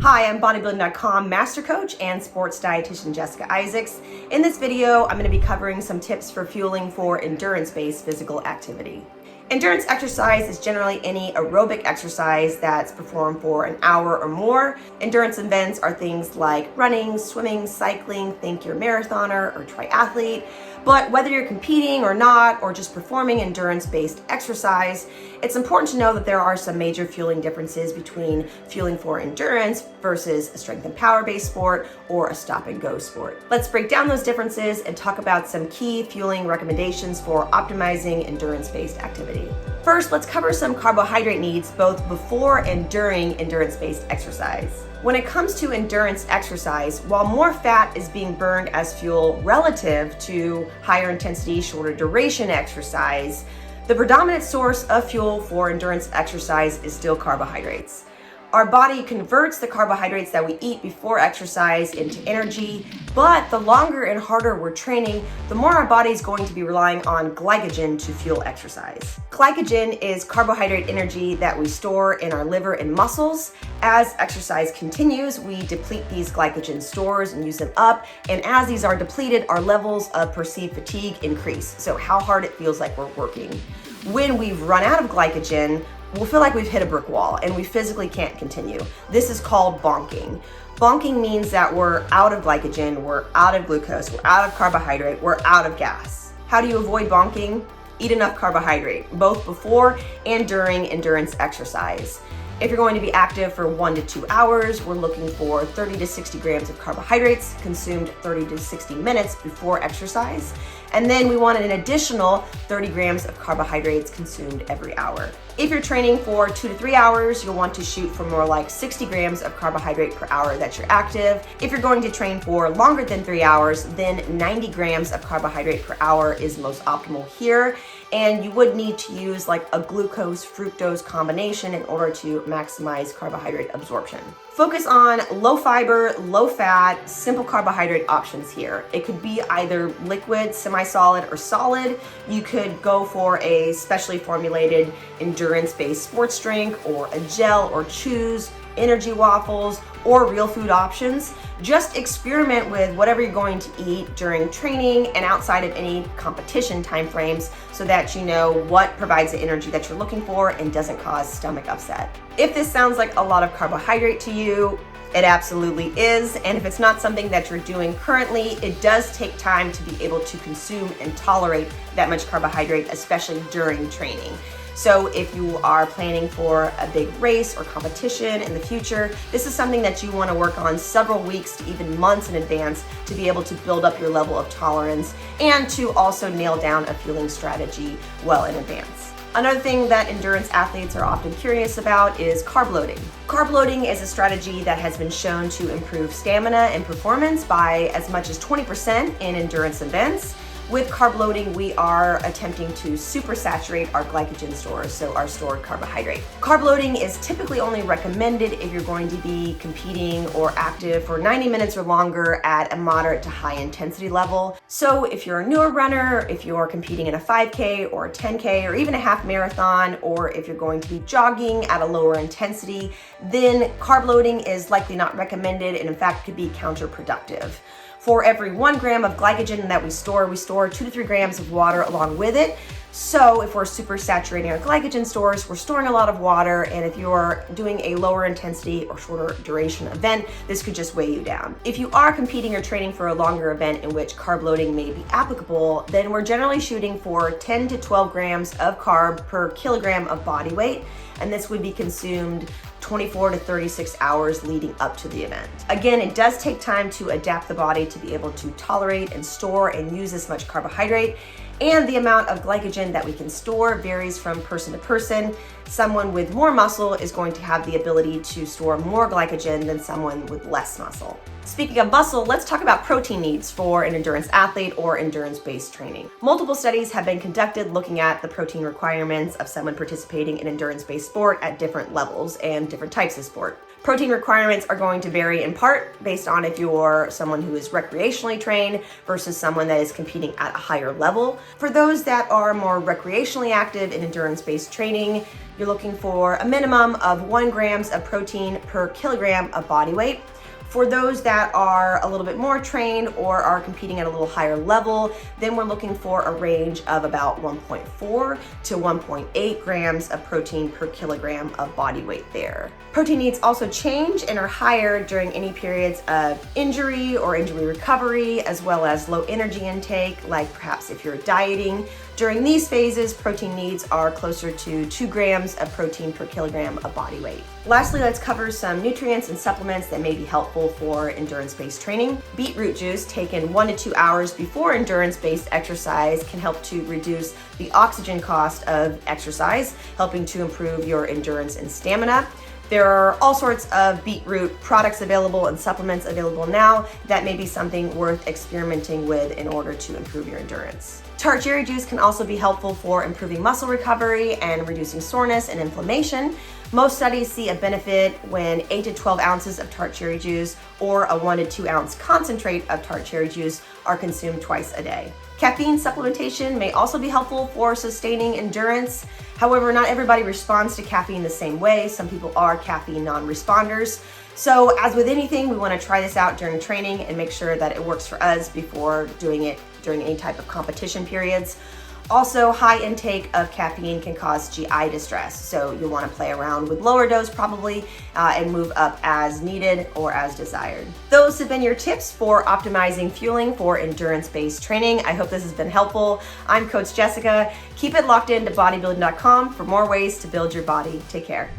Hi, I'm Bodybuilding.com Master Coach and Sports Dietician Jess Isaacs. In this video, I'm going to be covering some tips for fueling for endurance-based physical activity. Endurance exercise is generally any aerobic exercise that's performed for an hour or more. Endurance events are things like running, swimming, cycling, think you're a marathoner or triathlete. But whether you're competing or not, or just performing endurance-based exercise, it's important to know that there are some major fueling differences between fueling for endurance versus a strength and power-based sport or a stop-and-go sport. Let's break down those differences and talk about some key fueling recommendations for optimizing endurance-based activity. First, let's cover some carbohydrate needs both before and during endurance-based exercise. When it comes to endurance exercise, while more fat is being burned as fuel relative to higher intensity, shorter duration exercise, the predominant source of fuel for endurance exercise is still carbohydrates. Our body converts the carbohydrates that we eat before exercise into energy, but the longer and harder we're training, the more our body is going to be relying on glycogen to fuel exercise. Glycogen is carbohydrate energy that we store in our liver and muscles. As exercise continues, we deplete these glycogen stores and use them up, and as these are depleted, our levels of perceived fatigue increase, so how hard it feels like we're working. When we've run out of glycogen, we'll feel like we've hit a brick wall and we physically can't continue. This is called bonking. Bonking means that we're out of glycogen, we're out of glucose, we're out of carbohydrate, we're out of gas. How do you avoid bonking? Eat enough carbohydrate, both before and during endurance exercise. If you're going to be active for 1 to 2 hours, we're looking for 30 to 60 grams of carbohydrates consumed 30 to 60 minutes before exercise. And then we want an additional 30 grams of carbohydrates consumed every hour. If you're training for 2 to 3 hours, you'll want to shoot for more like 60 grams of carbohydrate per hour that you're active. If you're going to train for longer than 3 hours, then 90 grams of carbohydrate per hour is most optimal here. And you would need to use like a glucose-fructose combination in order to maximize carbohydrate absorption. Focus on low fiber, low fat, simple carbohydrate options here. It could be either liquid, semi-solid, or solid. You could go for a specially formulated endurance-based sports drink or a gel or chews, energy waffles, or real food options. Just experiment with whatever you're going to eat during training and outside of any competition timeframes so that you know what provides the energy that you're looking for and doesn't cause stomach upset. If this sounds like a lot of carbohydrate to you, it absolutely is. And if it's not something that you're doing currently, it does take time to be able to consume and tolerate that much carbohydrate, especially during training. So if you are planning for a big race or competition in the future, this is something that you want to work on several weeks to even months in advance to be able to build up your level of tolerance and to also nail down a fueling strategy well in advance. Another thing that endurance athletes are often curious about is carb loading. Carb loading is a strategy that has been shown to improve stamina and performance by as much as 20% in endurance events. With carb loading, we are attempting to supersaturate our glycogen stores, so our stored carbohydrate. Carb loading is typically only recommended if you're going to be competing or active for 90 minutes or longer at a moderate to high intensity level. So if you're a newer runner, if you're competing in a 5K or a 10K or even a half marathon, or if you're going to be jogging at a lower intensity, then carb loading is likely not recommended and in fact could be counterproductive. For every 1 gram of glycogen that we store 2 to 3 grams of water along with it. So if we're super saturating our glycogen stores, we're storing a lot of water, and if you're doing a lower intensity or shorter duration event, this could just weigh you down. If you are competing or training for a longer event in which carb loading may be applicable, then we're generally shooting for 10 to 12 grams of carb per kilogram of body weight, and this would be consumed 24 to 36 hours leading up to the event. Again, it does take time to adapt the body to be able to tolerate and store and use this much carbohydrate, and the amount of glycogen that we can store varies from person to person. Someone with more muscle is going to have the ability to store more glycogen than someone with less muscle. Speaking of muscle, let's talk about protein needs for an endurance athlete or endurance-based training. Multiple studies have been conducted looking at the protein requirements of someone participating in endurance-based sport at different levels and different types of sport. Protein requirements are going to vary in part based on if you're someone who is recreationally trained versus someone that is competing at a higher level. For those that are more recreationally active in endurance-based training, you're looking for a minimum of 1 gram of protein per kilogram of body weight. For those that are a little bit more trained or are competing at a little higher level, then we're looking for a range of about 1.4 to 1.8 grams of protein per kilogram of body weight there. Protein needs also change and are higher during any periods of injury or injury recovery, as well as low energy intake, like perhaps if you're dieting. During these phases, protein needs are closer to 2 grams of protein per kilogram of body weight. Lastly, let's cover some nutrients and supplements that may be helpful for endurance-based training. Beetroot juice taken 1 to 2 hours before endurance-based exercise can help to reduce the oxygen cost of exercise, helping to improve your endurance and stamina. There are all sorts of beetroot products available and supplements available now that may be something worth experimenting with in order to improve your endurance. Tart cherry juice can also be helpful for improving muscle recovery and reducing soreness and inflammation. Most studies see a benefit when 8 to 12 ounces of tart cherry juice or a 1 to 2 ounce concentrate of tart cherry juice are consumed twice a day. Caffeine supplementation may also be helpful for sustaining endurance. However, not everybody responds to caffeine the same way. Some people are caffeine non-responders. So as with anything, we want to try this out during training and make sure that it works for us before doing it during any type of competition periods. Also, high intake of caffeine can cause GI distress, so you'll want to play around with lower dose probably and move up as needed or as desired. Those have been your tips for optimizing fueling for endurance-based training. I hope this has been helpful. I'm Coach Jessica. Keep it locked in to Bodybuilding.com for more ways to build your body. Take care.